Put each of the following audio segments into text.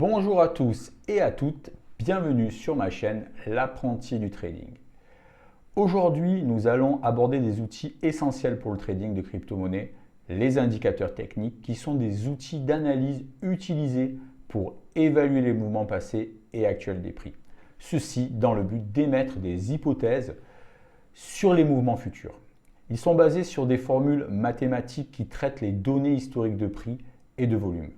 Bonjour à tous et à toutes, bienvenue sur ma chaîne L'apprenti du trading. Aujourd'hui, nous allons aborder des outils essentiels pour le trading de crypto-monnaies, les indicateurs techniques qui sont des outils d'analyse utilisés pour évaluer les mouvements passés et actuels des prix. Ceci dans le but d'émettre des hypothèses sur les mouvements futurs. Ils sont basés sur des formules mathématiques qui traitent les données historiques de prix et de volume.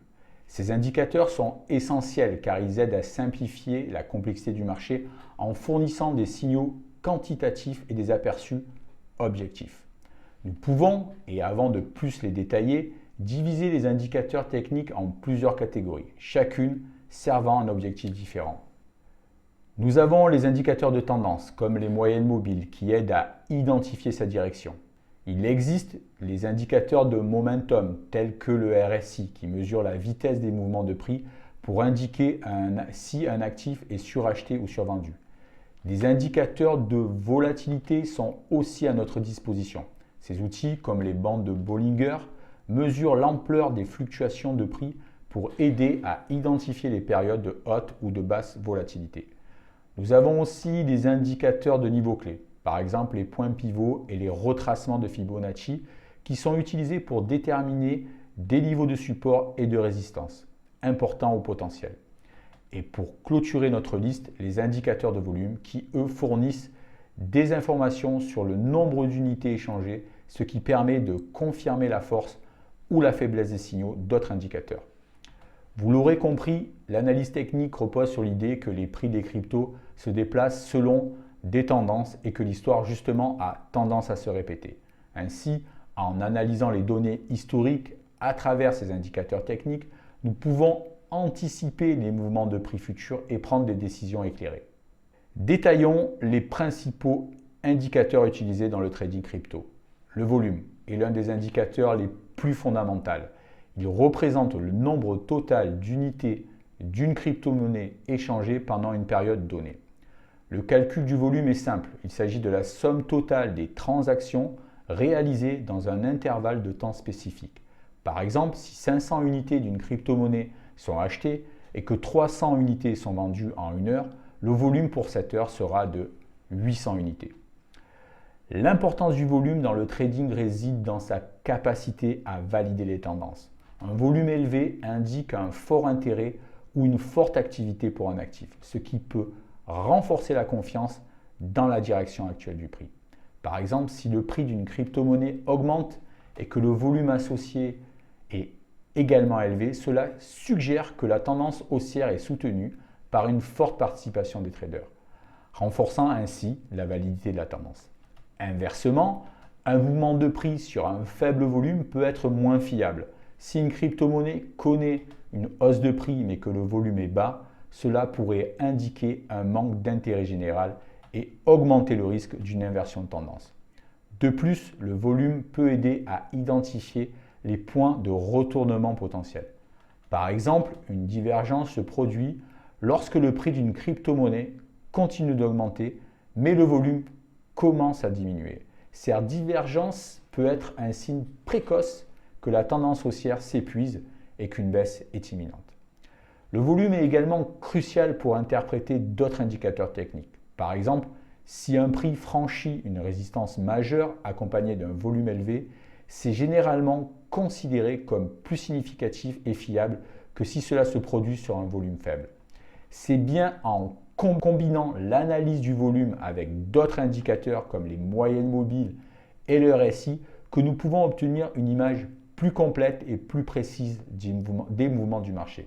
Ces indicateurs sont essentiels car ils aident à simplifier la complexité du marché en fournissant des signaux quantitatifs et des aperçus objectifs. Nous pouvons, et avant de plus les détailler, diviser les indicateurs techniques en plusieurs catégories, chacune servant un objectif différent. Nous avons les indicateurs de tendance, comme les moyennes mobiles, qui aident à identifier sa direction. Il existe les indicateurs de momentum, tels que le RSI, qui mesure la vitesse des mouvements de prix pour indiquer si un actif est suracheté ou survendu. Des indicateurs de volatilité sont aussi à notre disposition. Ces outils, comme les bandes de Bollinger, mesurent l'ampleur des fluctuations de prix pour aider à identifier les périodes de haute ou de basse volatilité. Nous avons aussi des indicateurs de niveau clé, par exemple les points pivots et les retracements de Fibonacci, qui sont utilisés pour déterminer des niveaux de support et de résistance, importants au potentiel. Et pour clôturer notre liste, les indicateurs de volume qui, eux, fournissent des informations sur le nombre d'unités échangées, ce qui permet de confirmer la force ou la faiblesse des signaux d'autres indicateurs. Vous l'aurez compris, l'analyse technique repose sur l'idée que les prix des cryptos se déplacent selon des tendances et que l'histoire justement a tendance à se répéter. Ainsi, en analysant les données historiques à travers ces indicateurs techniques, nous pouvons anticiper les mouvements de prix futurs et prendre des décisions éclairées. Détaillons les principaux indicateurs utilisés dans le trading crypto. Le volume est l'un des indicateurs les plus fondamentaux. Il représente le nombre total d'unités d'une crypto-monnaie échangée pendant une période donnée. Le calcul du volume est simple. Il s'agit de la somme totale des transactions réalisées dans un intervalle de temps spécifique. Par exemple, si 500 unités d'une crypto-monnaie sont achetées et que 300 unités sont vendues en une heure, le volume pour cette heure sera de 800 unités. L'importance du volume dans le trading réside dans sa capacité à valider les tendances. Un volume élevé indique un fort intérêt ou une forte activité pour un actif, ce qui peut renforcer la confiance dans la direction actuelle du prix. Par exemple, si le prix d'une crypto-monnaie augmente et que le volume associé est également élevé, cela suggère que la tendance haussière est soutenue par une forte participation des traders, renforçant ainsi la validité de la tendance. Inversement, un mouvement de prix sur un faible volume peut être moins fiable. Si une crypto-monnaie connaît une hausse de prix mais que le volume est bas, cela pourrait indiquer un manque d'intérêt général et augmenter le risque d'une inversion de tendance. De plus, le volume peut aider à identifier les points de retournement potentiels. Par exemple, une divergence se produit lorsque le prix d'une crypto-monnaie continue d'augmenter, mais le volume commence à diminuer. Cette divergence peut être un signe précoce que la tendance haussière s'épuise et qu'une baisse est imminente. Le volume est également crucial pour interpréter d'autres indicateurs techniques. Par exemple, si un prix franchit une résistance majeure accompagnée d'un volume élevé, c'est généralement considéré comme plus significatif et fiable que si cela se produit sur un volume faible. C'est bien en combinant l'analyse du volume avec d'autres indicateurs comme les moyennes mobiles et le RSI que nous pouvons obtenir une image plus complète et plus précise des mouvements du marché.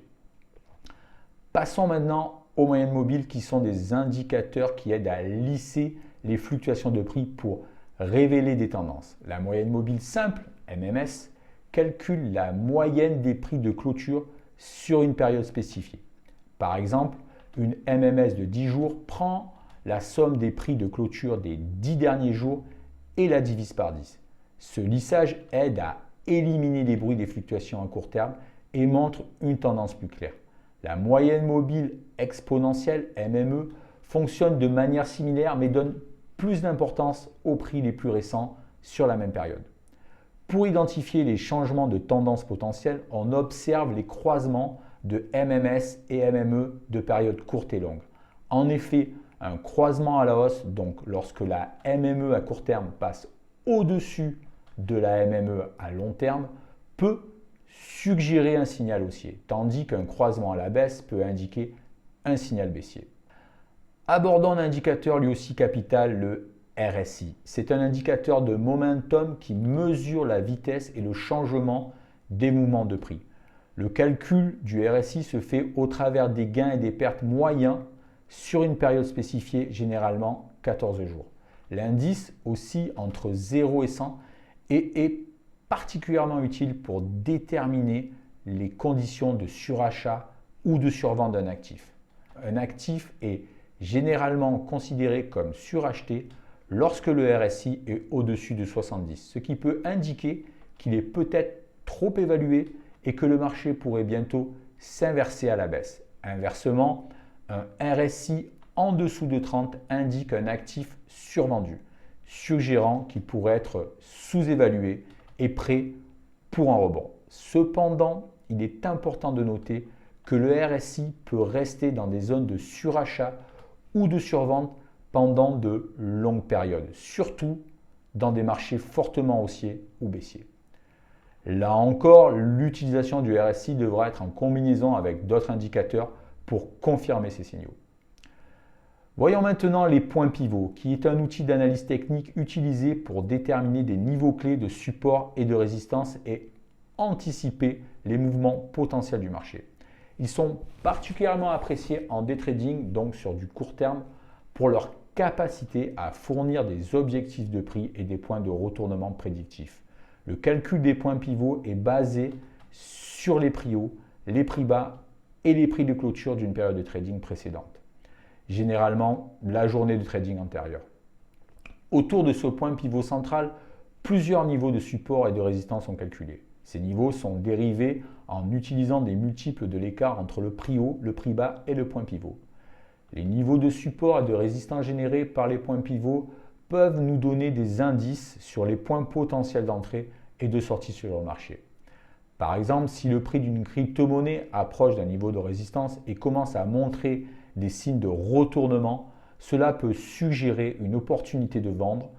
Passons maintenant aux moyennes mobiles qui sont des indicateurs qui aident à lisser les fluctuations de prix pour révéler des tendances. La moyenne mobile simple, MMS, calcule la moyenne des prix de clôture sur une période spécifiée. Par exemple, une MMS de 10 jours prend la somme des prix de clôture des 10 derniers jours et la divise par 10. Ce lissage aide à éliminer les bruits des fluctuations à court terme et montre une tendance plus claire. La moyenne mobile exponentielle, MME, fonctionne de manière similaire mais donne plus d'importance aux prix les plus récents sur la même période. Pour identifier les changements de tendance potentielle, on observe les croisements de MMS et MME de période courte et longue. En effet, un croisement à la hausse, donc lorsque la MME à court terme passe au-dessus de la MME à long terme, peut suggérer un signal haussier, tandis qu'un croisement à la baisse peut indiquer un signal baissier. Abordons un indicateur lui aussi capital, le RSI. C'est un indicateur de momentum qui mesure la vitesse et le changement des mouvements de prix. Le calcul du RSI se fait au travers des gains et des pertes moyens sur une période spécifiée, généralement 14 jours. L'indice oscille entre 0 et 100 et est particulièrement utile pour déterminer les conditions de surachat ou de survente d'un actif. Un actif est généralement considéré comme suracheté lorsque le RSI est au-dessus de 70, ce qui peut indiquer qu'il est peut-être trop évalué et que le marché pourrait bientôt s'inverser à la baisse. Inversement, un RSI en dessous de 30 indique un actif survendu, suggérant qu'il pourrait être sous-évalué et prêt pour un rebond. Cependant, il est important de noter que le RSI peut rester dans des zones de surachat ou de survente pendant de longues périodes, surtout dans des marchés fortement haussiers ou baissiers. Là encore, l'utilisation du RSI devra être en combinaison avec d'autres indicateurs pour confirmer ces signaux. Voyons maintenant les points pivots, qui est un outil d'analyse technique utilisé pour déterminer des niveaux clés de support et de résistance et anticiper les mouvements potentiels du marché. Ils sont particulièrement appréciés en day trading, donc sur du court terme, pour leur capacité à fournir des objectifs de prix et des points de retournement prédictifs. Le calcul des points pivots est basé sur les prix hauts, les prix bas et les prix de clôture d'une période de trading précédente. Généralement, la journée de trading antérieure. Autour de ce point pivot central, plusieurs niveaux de support et de résistance sont calculés. Ces niveaux sont dérivés en utilisant des multiples de l'écart entre le prix haut, le prix bas et le point pivot. Les niveaux de support et de résistance générés par les points pivots peuvent nous donner des indices sur les points potentiels d'entrée et de sortie sur le marché. Par exemple, si le prix d'une crypto-monnaie approche d'un niveau de résistance et commence à montrer des signes de retournement, cela peut suggérer une opportunité de vendre.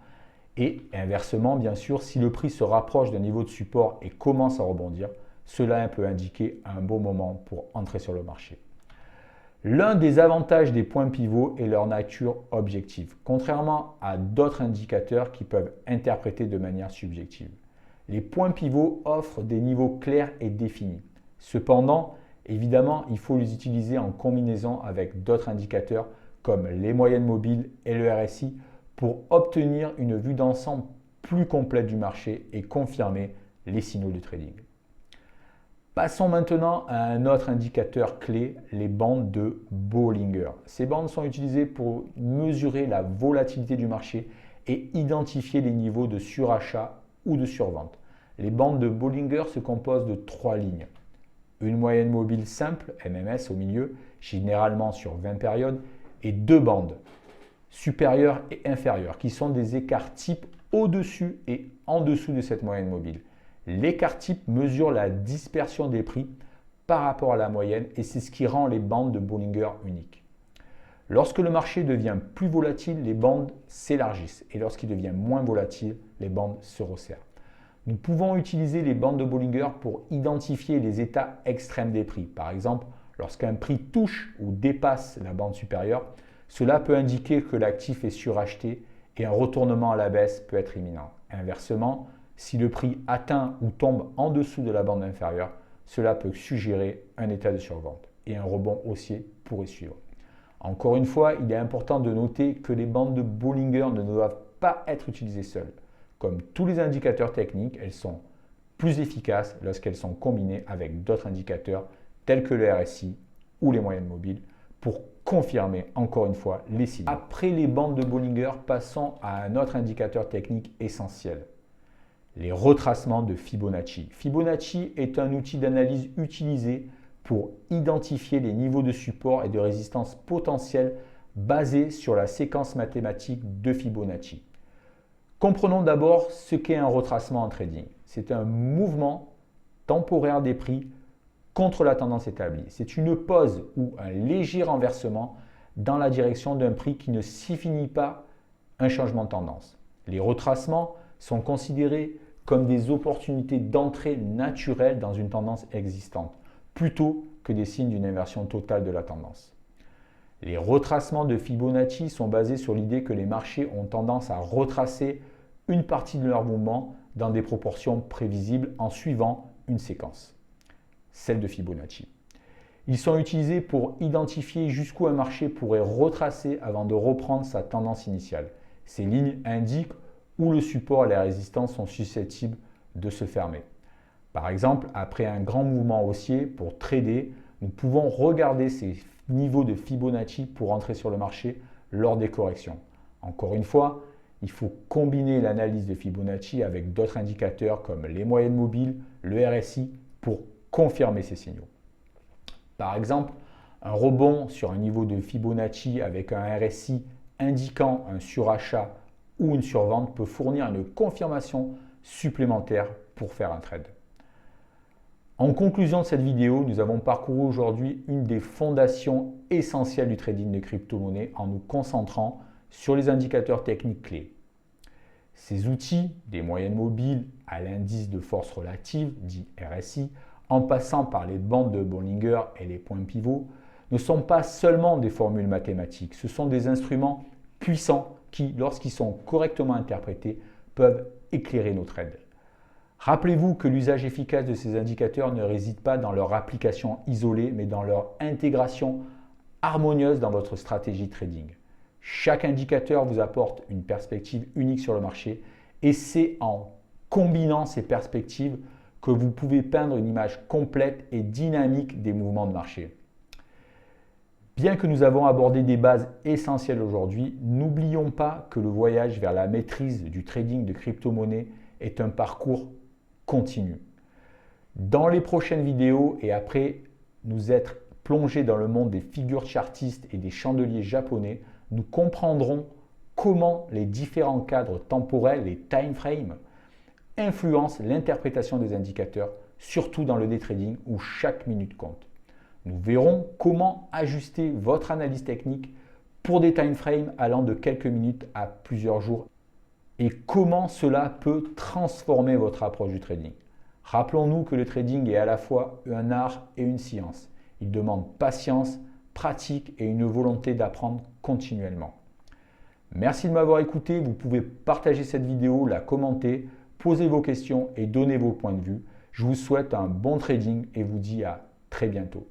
Et inversement, bien sûr, si le prix se rapproche d'un niveau de support et commence à rebondir, cela peut indiquer un bon moment pour entrer sur le marché. L'un des avantages des points pivots est leur nature objective, contrairement à d'autres indicateurs qui peuvent interpréter de manière subjective. Les points pivots offrent des niveaux clairs et définis. Cependant, évidemment, il faut les utiliser en combinaison avec d'autres indicateurs comme les moyennes mobiles et le RSI pour obtenir une vue d'ensemble plus complète du marché et confirmer les signaux de trading. Passons maintenant à un autre indicateur clé, les bandes de Bollinger. Ces bandes sont utilisées pour mesurer la volatilité du marché et identifier les niveaux de surachat ou de survente. Les bandes de Bollinger se composent de 3 lignes. Une moyenne mobile simple, MMS au milieu, généralement sur 20 périodes, et 2 bandes, supérieures et inférieures, qui sont des écarts type au-dessus et en dessous de cette moyenne mobile. L'écart type mesure la dispersion des prix par rapport à la moyenne et c'est ce qui rend les bandes de Bollinger uniques. Lorsque le marché devient plus volatile, les bandes s'élargissent et lorsqu'il devient moins volatile, les bandes se resserrent. Nous pouvons utiliser les bandes de Bollinger pour identifier les états extrêmes des prix. Par exemple, lorsqu'un prix touche ou dépasse la bande supérieure, cela peut indiquer que l'actif est suracheté et un retournement à la baisse peut être imminent. Inversement, si le prix atteint ou tombe en dessous de la bande inférieure, cela peut suggérer un état de survente et un rebond haussier pourrait suivre. Encore une fois, il est important de noter que les bandes de Bollinger ne doivent pas être utilisées seules. Comme tous les indicateurs techniques, elles sont plus efficaces lorsqu'elles sont combinées avec d'autres indicateurs tels que le RSI ou les moyennes mobiles pour confirmer encore une fois les signaux. Après les bandes de Bollinger, passons à un autre indicateur technique essentiel. Les retracements de Fibonacci. Fibonacci est un outil d'analyse utilisé pour identifier les niveaux de support et de résistance potentiels basés sur la séquence mathématique de Fibonacci. Comprenons d'abord ce qu'est un retracement en trading. C'est un mouvement temporaire des prix contre la tendance établie. C'est une pause ou un léger renversement dans la direction d'un prix qui ne signifie pas un changement de tendance. Les retracements sont considérés comme des opportunités d'entrée naturelle dans une tendance existante, plutôt que des signes d'une inversion totale de la tendance. Les retracements de Fibonacci sont basés sur l'idée que les marchés ont tendance à retracer une partie de leur mouvement dans des proportions prévisibles en suivant une séquence, celle de Fibonacci. Ils sont utilisés pour identifier jusqu'où un marché pourrait retracer avant de reprendre sa tendance initiale. Ces lignes indiquent où le support et la résistance sont susceptibles de se fermer. Par exemple, après un grand mouvement haussier, pour trader, nous pouvons regarder ces niveaux de Fibonacci pour entrer sur le marché lors des corrections. Encore une fois, il faut combiner l'analyse de Fibonacci avec d'autres indicateurs comme les moyennes mobiles, le RSI, pour confirmer ces signaux. Par exemple, un rebond sur un niveau de Fibonacci avec un RSI indiquant un surachat ou une survente peut fournir une confirmation supplémentaire pour faire un trade. En conclusion de cette vidéo, nous avons parcouru aujourd'hui une des fondations essentielles du trading de crypto-monnaies en nous concentrant sur les indicateurs techniques clés. Ces outils, des moyennes mobiles à l'indice de force relative, dit RSI, en passant par les bandes de Bollinger et les points pivots, ne sont pas seulement des formules mathématiques, ce sont des instruments puissants qui, lorsqu'ils sont correctement interprétés, peuvent éclairer nos trades. Rappelez-vous que l'usage efficace de ces indicateurs ne réside pas dans leur application isolée, mais dans leur intégration harmonieuse dans votre stratégie trading. Chaque indicateur vous apporte une perspective unique sur le marché et c'est en combinant ces perspectives que vous pouvez peindre une image complète et dynamique des mouvements de marché. Bien que nous avons abordé des bases essentielles aujourd'hui, n'oublions pas que le voyage vers la maîtrise du trading de crypto-monnaies est un parcours continu. Dans les prochaines vidéos et après nous être plongés dans le monde des figures chartistes et des chandeliers japonais, nous comprendrons comment les différents cadres temporels, les time frames, influencent l'interprétation des indicateurs, surtout dans le day trading où chaque minute compte. Nous verrons comment ajuster votre analyse technique pour des time frames allant de quelques minutes à plusieurs jours et comment cela peut transformer votre approche du trading. Rappelons-nous que le trading est à la fois un art et une science. Il demande patience, pratique et une volonté d'apprendre continuellement. Merci de m'avoir écouté. Vous pouvez partager cette vidéo, la commenter, poser vos questions et donner vos points de vue. Je vous souhaite un bon trading et vous dis à très bientôt.